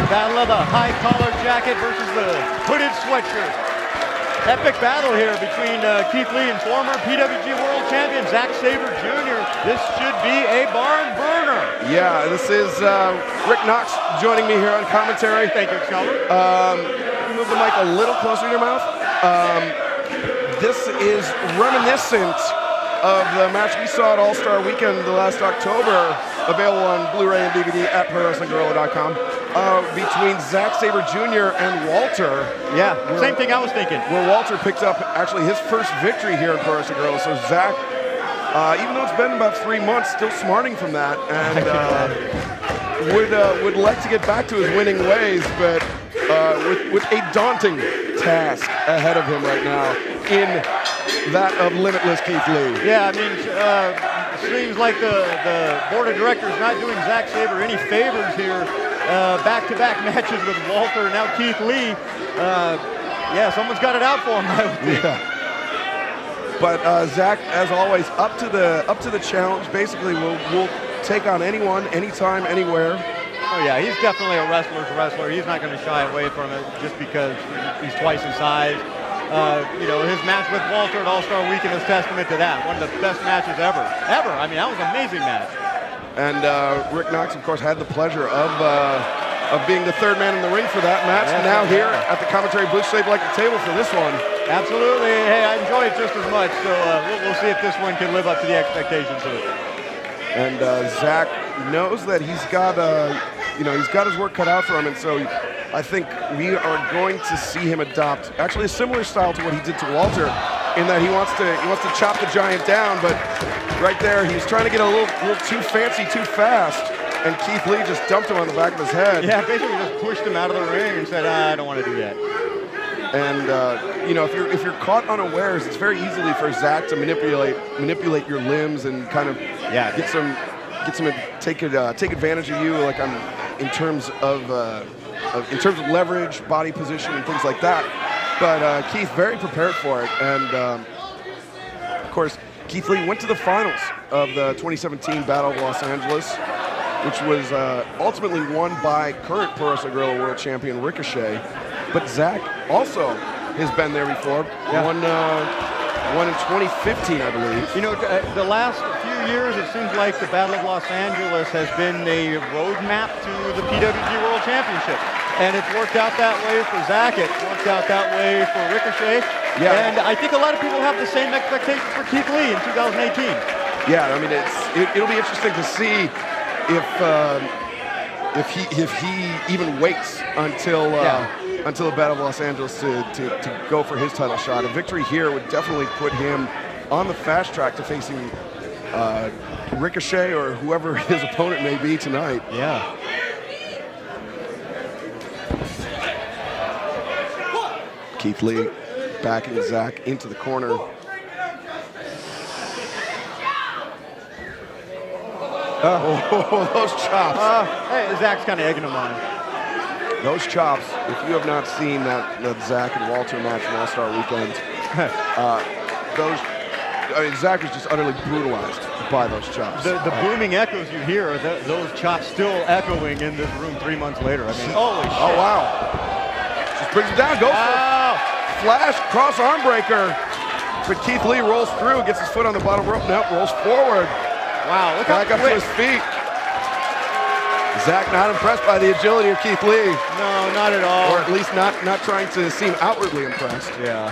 Battle of the high collar jacket versus the hooded sweatshirt. Epic battle here between Keith Lee and former PWG World Champion Zack Sabre Jr. This should be a barn burner. Yeah, this is Rick Knox joining me here on commentary. Thank you, Sabre. Move the mic a little closer to your mouth. This is reminiscent of the match we saw at All-Star Weekend last October, available on Blu-ray and DVD at ProWrestlingGuerrilla.com, between Zack Sabre Jr. and Walter. Yeah, same thing I was thinking. Where Walter picked up actually his first victory here in Pro Wrestling Guerrilla. So Zack, even though it's been about 3 months, still smarting from that, and would like to get back to his winning ways, but with a daunting task ahead of him right now in that of limitless Keith Lee. Yeah, I mean, seems like the board of directors not doing Zack Sabre any favors here. Back-to-back matches with Walter, now Keith Lee. Yeah, someone's got it out for him, I would think. Yeah. But Zack, as always, up to the challenge. Basically, we'll take on anyone, anytime, anywhere. Oh yeah, he's definitely a wrestler's wrestler. He's not going to shy away from it just because he's twice his size. You know, his match with Walter at All-Star Weekend is testament to that. One of the best matches ever. I mean, that was an amazing match. And Rick Knox, of course, had the pleasure of being the third man in the ring for that match. And now here at the commentary booth, shaped like a table for this one. Absolutely. Hey, I enjoy it just as much. So we'll see if this one can live up to the expectations of it. And Zack knows that he's got he's got his work cut out for him, and so I think we are going to see him adopt actually a similar style to what he did to Walter, in that he wants to chop the giant down, but right there he was trying to get a little too fancy too fast, and Keith Lee just dumped him on the back of his head. Yeah, basically just pushed him out of the ring and said, I don't want to do that. And you know, if you're caught unawares, it's very easily for Zack to manipulate your limbs and kind of take advantage of you, like in terms of leverage, body position, and things like that. But Keith very prepared for it, and of course Keith Lee went to the finals of the 2017 Battle of Los Angeles, which was ultimately won by current Pro Wrestling Guerrilla World Champion Ricochet. But Zack also has been there before. Yeah. Won in 2015, I believe. You know, the last few years, it seems like the Battle of Los Angeles has been a roadmap to the PWG World Championship. And it's worked out that way for Zack. It's worked out that way for Ricochet. Yeah. And I think a lot of people have the same expectations for Keith Lee in 2018. Yeah, I mean, it'll be interesting to see if he even waits until the Battle of Los Angeles to go for his title shot. A victory here would definitely put him on the fast track to facing Ricochet or whoever his opponent may be tonight. Yeah. Keith Lee backing Zack into the corner. Oh, those chops. Hey, Zack's kind of egging him on. Those chops, if you have not seen that Zack and Walter match from All-Star Weekend, Zack was just utterly brutalized by those chops. The booming echoes you hear are those chops still echoing in this room 3 months later. I mean, holy shit. Oh, wow. Just brings him down, goes for flash cross arm breaker. But Keith Lee rolls through, gets his foot on the bottom rope, now rolls forward. Wow, look back up to his feet. Zack not impressed by the agility of Keith Lee. No, not at all. Or at least not trying to seem outwardly impressed. Yeah.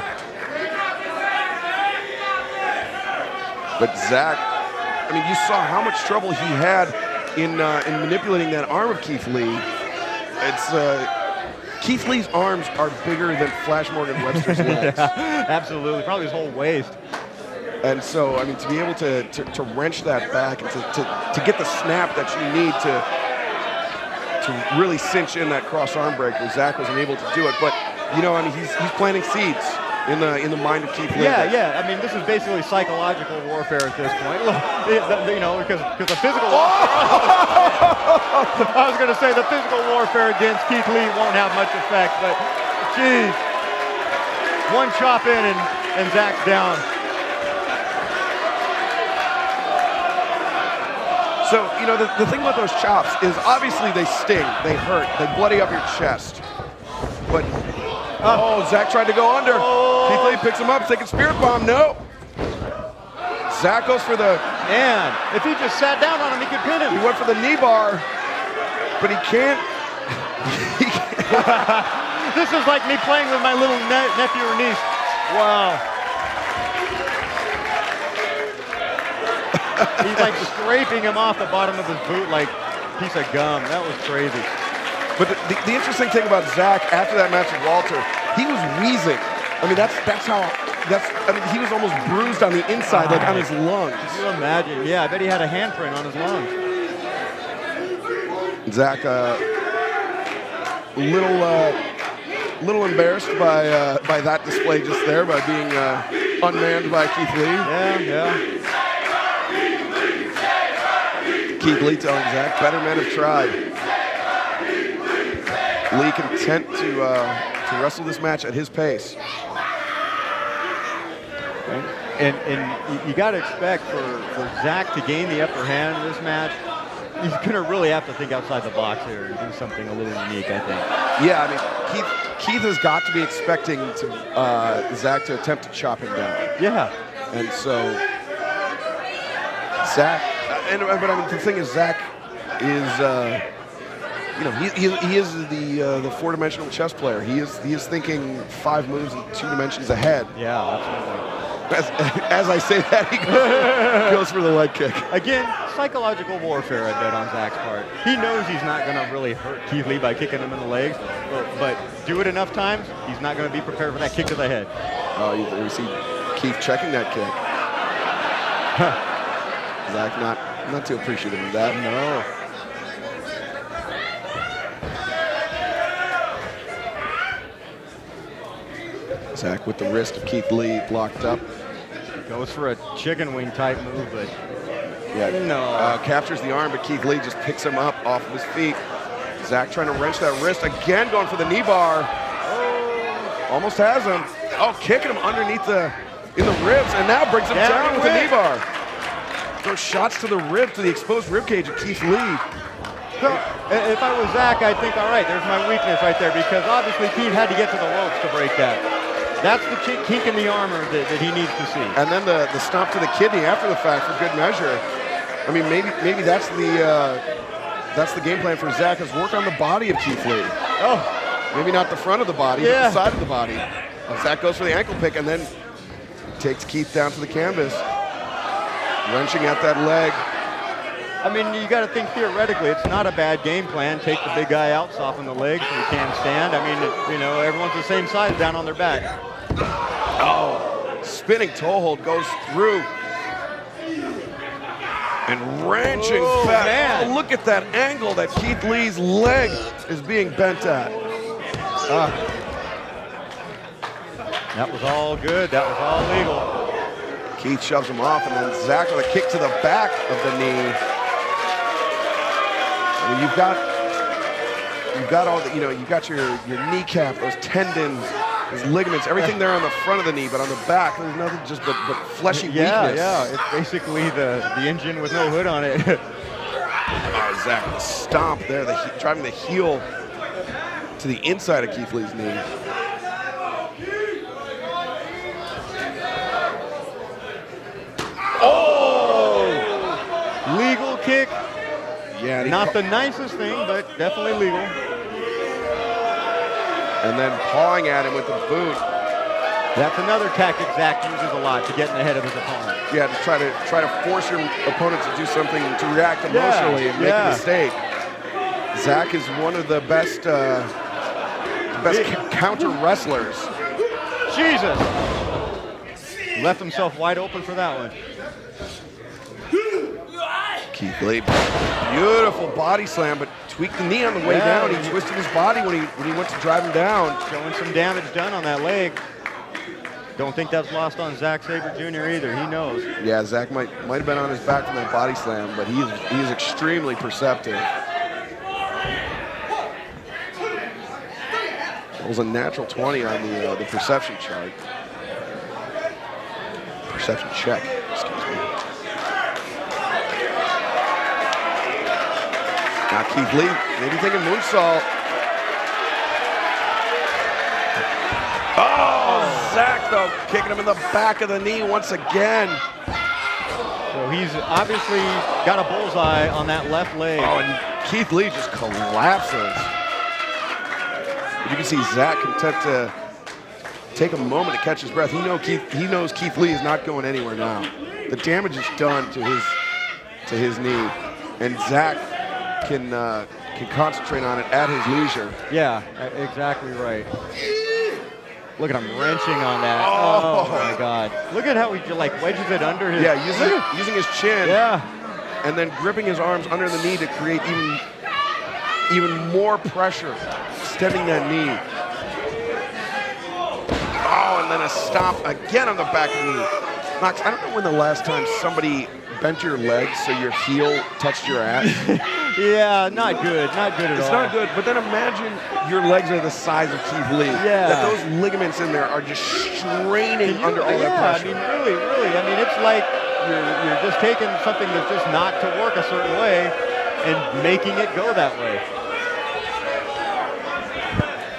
But Zack, I mean, you saw how much trouble he had in manipulating that arm of Keith Lee. Keith Lee's arms are bigger than Flash Morgan Webster's legs. Absolutely, probably his whole waist. And so, I mean, to be able to wrench that back and to get the snap that you need to really cinch in that cross arm breaker, Zack wasn't able to do it. But, you know, I mean, he's planting seeds. in the mind of Keith Lee. Yeah. I mean, this is basically psychological warfare at this point. Look, you know, because the physical warfare, I was going to say the physical warfare against Keith Lee won't have much effect, but geez, one chop in and Zack's down. So, you know, the thing about those chops is obviously they sting, they hurt, they bloody up your chest. But, Zack tried to go under. Keith Lee picks him up, taking spirit bomb, no. Zack goes for the... Man, if he just sat down on him, he could pin him. He went for the knee bar, but he can't. This is like me playing with my little nephew or niece. Wow. He's like scraping him off the bottom of his boot like a piece of gum. That was crazy. But the interesting thing about Zack after that match with Walter, he was wheezing. I mean, I mean, he was almost bruised on the inside, like on his lungs. Can you imagine? Yeah, I bet he had a handprint on his lungs. Zack, little embarrassed by that display just there, by being unmanned by Keith Lee. Yeah. Keith Lee telling Zack, better men have tried. Lee content to wrestle this match at his pace. And you got to expect for Zack to gain the upper hand in this match, he's going to really have to think outside the box here and do something a little unique, I think. Yeah, I mean, Keith has got to be expecting Zack to attempt to chop him down. Yeah. And so Zack, but I mean, the thing is, Zack is, you know, he is the four-dimensional chess player. He is thinking 5 moves in 2 dimensions ahead. Yeah, absolutely. As I say that, he goes for the leg kick. Again, psychological warfare, I bet, on Zack's part. He knows he's not going to really hurt Keith Lee by kicking him in the legs, but do it enough times, he's not going to be prepared for that kick to the head. Oh, you see Keith checking that kick. Zack not too appreciative of that. No. Zack with the wrist of Keith Lee blocked up. Goes for a chicken wing type move, but no. Captures the arm, but Keith Lee just picks him up off of his feet. Zack trying to wrench that wrist again, going for the knee bar. Almost has him. Oh, kicking him underneath in the ribs, and now brings him down with the knee bar. Those shots to the rib, to the exposed rib cage of Keith Lee. So, if I was Zack, I'd think, all right, there's my weakness right there, because obviously Keith had to get to the ropes to break that. That's the kink in the armor that he needs to see. And then the stomp to the kidney after the fact for good measure. I mean, maybe that's the game plan for Zack, is work on the body of Keith Lee. Oh. Maybe not the front of the body, but the side of the body. Zack goes for the ankle pick and then takes Keith down to the canvas, wrenching at that leg. I mean, you got to think theoretically, it's not a bad game plan. Take the big guy out, soften the legs so he can't stand. I mean, you know, everyone's the same size down on their back. Oh, spinning toe hold goes through. And wrenching back. Man. Oh, look at that angle that Keith Lee's leg is being bent at. That was all good. That was all legal. Keith shoves him off, and then Zack with a kick to the back of the knee. I mean, you've got all the, you know, you've got your kneecap, those tendons, those ligaments, everything there on the front of the knee, but on the back, there's nothing just but fleshy weakness. Yeah, it's basically the engine with no hood on it. Oh, Zack, the stomp there, driving the heel to the inside of Keith Lee's knee. Oh! Legal kick. Yeah, not the nicest thing, but definitely legal. And then pawing at him with the boot. That's another tactic Zack uses a lot to get in the head of his opponent. Yeah, to try to force your opponent to do something, to react emotionally and make a mistake. Zack is one of the best counter wrestlers. Jesus! Left himself wide open for that one. Keith Lee, beautiful body slam, but tweaked the knee on the way down. He twisted his body when he went to drive him down. Showing some damage done on that leg. Don't think that's lost on Zack Sabre Jr. either. He knows. Yeah, Zack might have been on his back from that body slam, but he is extremely perceptive. It was a natural 20 on the perception chart. Perception check, excuse me. Now Keith Lee, maybe thinking moonsault. Oh, Zack though, kicking him in the back of the knee once again. So he's obviously got a bullseye on that left leg. Oh, and Keith Lee just collapses. You can see Zack content to take a moment to catch his breath. He knows Keith Lee is not going anywhere now. The damage is done to his knee, and Zack can concentrate on it at his leisure. Yeah, exactly right. Look at him wrenching on that. Oh my God! Look at how he like wedges it under his. Yeah, using his chin. Yeah. And then gripping his arms under the knee to create even more pressure, stemming that knee. Oh, and then a stomp again on the back of the knee. Knox, I don't know when the last time somebody bent your legs so your heel touched your ass. Yeah, not good. Not good at all. It's not good, but then imagine your legs are the size of Keith Lee. Yeah. That those ligaments in there are just straining under all that pressure. I mean, really. I mean, it's like you're just taking something that's just not to work a certain way and making it go that way.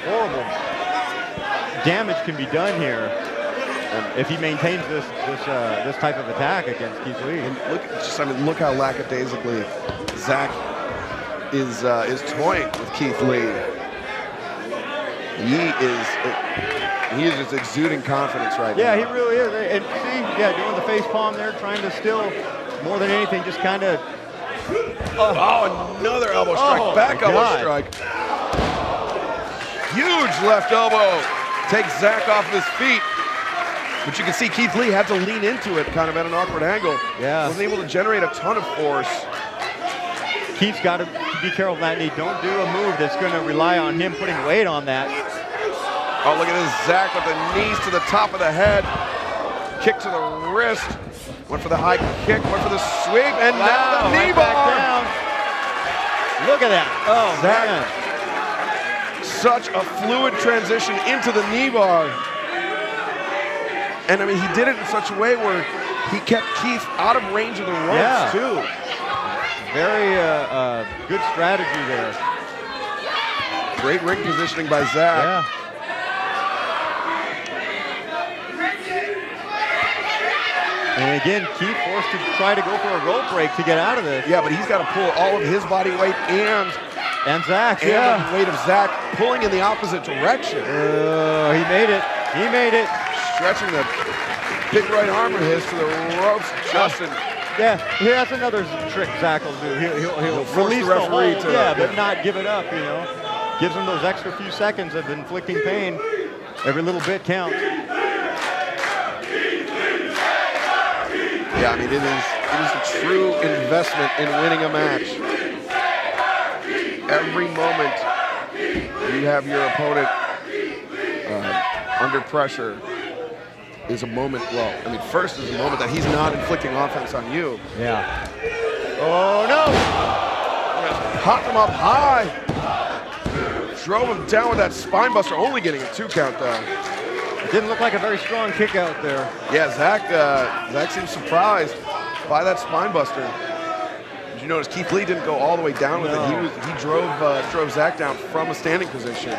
Horrible damage can be done here if he maintains this type of attack against Keith Lee. And look how lackadaisically Zack is toying with Keith Lee. He is just exuding confidence right now. Yeah, he really is. And see, doing the face palm there, trying to still, more than anything, just kind of. Another elbow strike, back elbow strike. Huge left elbow takes Zack off his feet. But you can see Keith Lee had to lean into it kind of at an awkward angle. Yeah. Wasn't able to generate a ton of force. Keith's got to be careful of that knee. Don't do a move that's going to rely on him putting weight on that. Oh, look at this Zack with the knees to the top of the head. Kick to the wrist. Went for the high kick, went for the sweep, and now the knee bar. Down. Look at that. Oh, Zack, man. such a fluid transition into the knee bar. And I mean, he did it in such a way where he kept Keith out of range of the ropes too. Very good strategy there. Great ring positioning by Zack. Yeah. And again, Keith forced to try to go for a rope break to get out of this. Yeah, but he's got to pull all of his body weight and Zack, the weight of Zack pulling in the opposite direction. He made it. He made it. Stretching the big right arm of his to the ropes. Justin. Yeah, that's another trick Zack will do. He'll force release the referee hold, to but not give it up, you know. Gives him those extra few seconds of inflicting pain. Every little bit counts. Yeah, I mean, it is a true investment in winning a match. Every moment you have your opponent under pressure is a moment, well, I mean, first is a moment that he's not inflicting offense on you. Yeah. Oh, no! Popped him up high. Drove him down with that spine buster, only getting a 2 count though. It didn't look like a very strong kick out there. Yeah, Zack seems surprised by that spine buster. Did you notice Keith Lee didn't go all the way down with it? He drove Zack down from a standing position.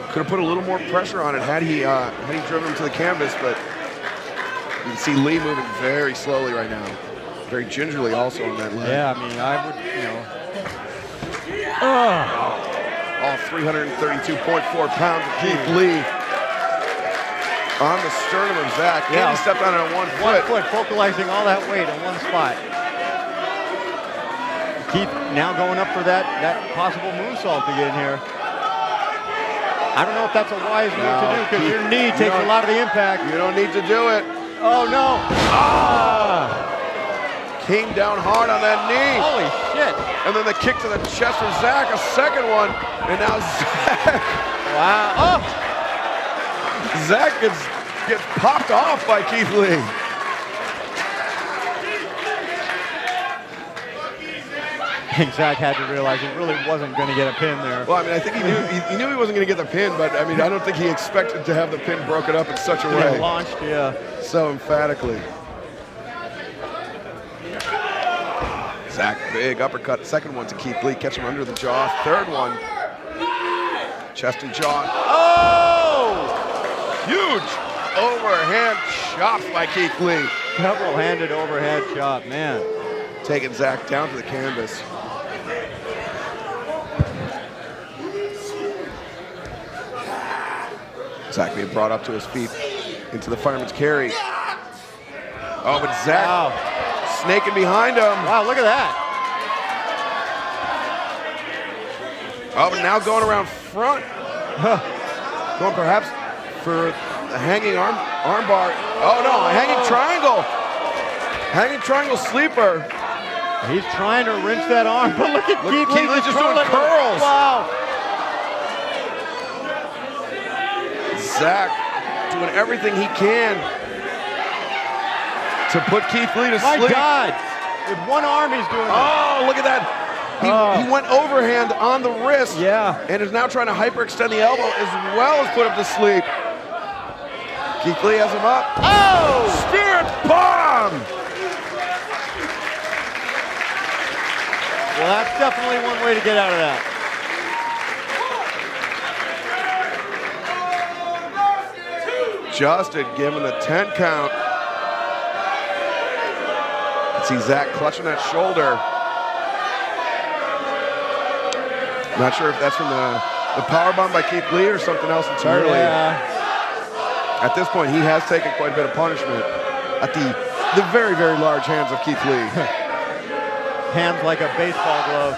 Could have put a little more pressure on it had he driven him to the canvas, but you can see Lee moving very slowly right now. Very gingerly also on that leg. Yeah, I mean, I would, All 332.4 pounds of Keith Lee on the sternum of Zack. Yeah. And he stepped on it on 1 foot. 1 foot, focalizing all that weight on one spot. Keith now going up for that possible moonsault to get in here. I don't know if that's a wise move to do because your knee takes a lot of the impact. You don't need to do it. Oh, no. Came down hard on that knee. Holy shit. And then the kick to the chest for Zack, a second one. And now Zack. Wow. Oh. Zack gets popped off by Keith Lee. I think Zack had to realize he really wasn't going to get a pin there. Well, I mean, I think he knew he wasn't going to get the pin, but I mean, I don't think he expected to have the pin broken up in such a way. Launched, yeah. So emphatically. Zack, big uppercut. Second one to Keith Lee, catch him under the jaw. Third one, chest and jaw. Oh! Huge overhand chops by Keith Lee. Double-handed overhead chop, man. Taking Zack down to the canvas. Zack being brought up to his feet into the fireman's carry. Oh, but Zack snaking behind him. Wow, look at that. Oh, but now going around front. Going perhaps for a hanging arm bar. Oh no, a hanging triangle. Hanging triangle sleeper. He's trying to wrench that arm, but look at Keith Lee just doing curls. Wow. Zack doing everything he can to put Keith Lee to sleep. My God, with one arm he's doing it. Oh, look at that. He went overhand on the wrist. Yeah. And is now trying to hyperextend the elbow as well as put him to sleep. Keith Lee has him up. Oh! Spirit bomb! Well, that's definitely one way to get out of that. Justin giving the 10 count. See Zack clutching that shoulder. Not sure if that's from the powerbomb by Keith Lee or something else entirely. Yeah. At this point, he has taken quite a bit of punishment at the very, very large hands of Keith Lee. Hands like a baseball glove.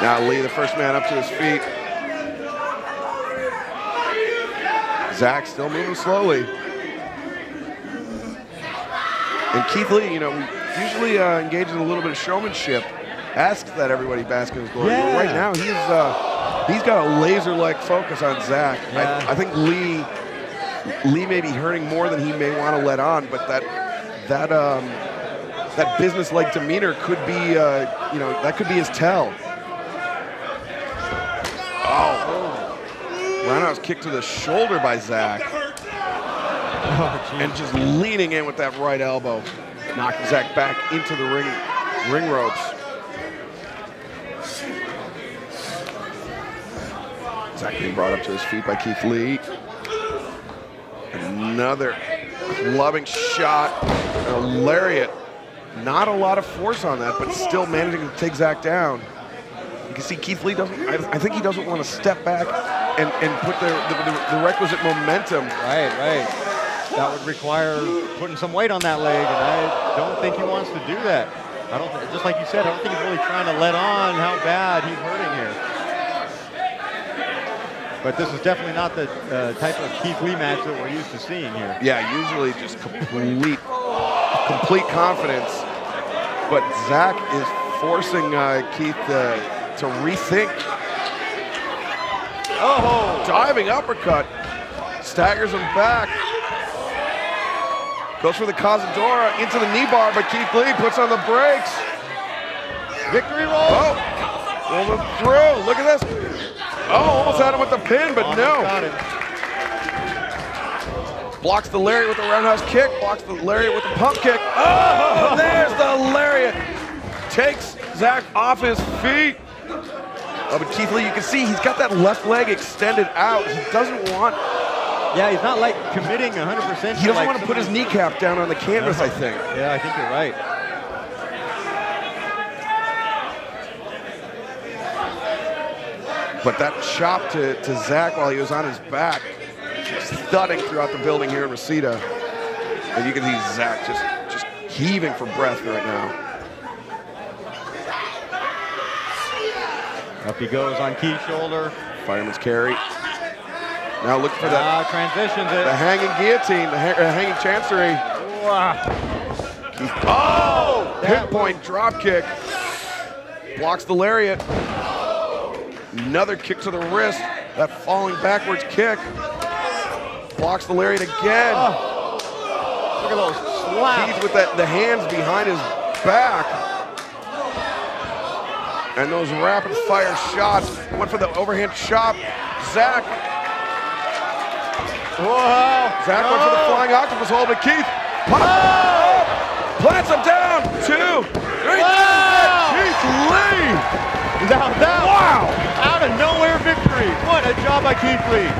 Now Lee, the first man up to his feet. Zack still moving slowly. And Keith Lee, you know, usually engages in a little bit of showmanship. Asks that everybody bask in his glory. Yeah. But right now, he's got a laser-like focus on Zack. Yeah. I think Lee may be hurting more than he may want to let on, but that business-like demeanor could be, you know, that could be his tell. Oh. Roundhouse kick to the shoulder by Zack. Oh, and just leaning in with that right elbow. Knocking Zack back into the ring ropes. Zack being brought up to his feet by Keith Lee. Another clubbing shot, a lariat. Not a lot of force on that, but still managing to take Zack down. You can see Keith Lee I think he doesn't want to step back and put the requisite momentum. Right. That would require putting some weight on that leg, and I don't think he wants to do that. Just like you said, I don't think he's really trying to let on how bad he's hurting here. But this is definitely not the type of Keith Lee match that we're used to seeing here. Yeah, usually just complete confidence. But Zack is forcing Keith to rethink. Oh, diving uppercut. Staggers him back. Goes for the Cazadora into the knee bar, but Keith Lee puts on the brakes. Victory roll. Oh, rolls him through. Look at this. Oh, almost had him with the pin, but no. Blocks the lariat with the roundhouse kick. Blocks the lariat with the pump kick. Oh, there's the lariat. Takes Zack off his feet. Oh, but Keith Lee, you can see he's got that left leg extended out. He doesn't want... Yeah, he's not like committing 100%. He doesn't want to put his kneecap down on the canvas, I think. Yeah, I think you're right. But that chop to Zack while he was on his back, just thudding throughout the building here in Reseda. And you can see Zack just heaving for breath right now. Up he goes on Keith's shoulder. Fireman's carry. Now look for that. Transitions it. The hanging guillotine, the hanging chancery. Wow. Oh! Pinpoint drop kick. Blocks the lariat. Another kick to the wrist. That falling backwards kick. Blocks the lariat again. Oh. Look at those slaps. Keith with the hands behind his back. And those rapid fire shots. Went for the overhand chop. Zack. Whoa. Zack went for the flying octopus hold, but Keith plants him down. 2, 3. Keith Lee. Wow. Out of nowhere victory. What a job by Keith Lee.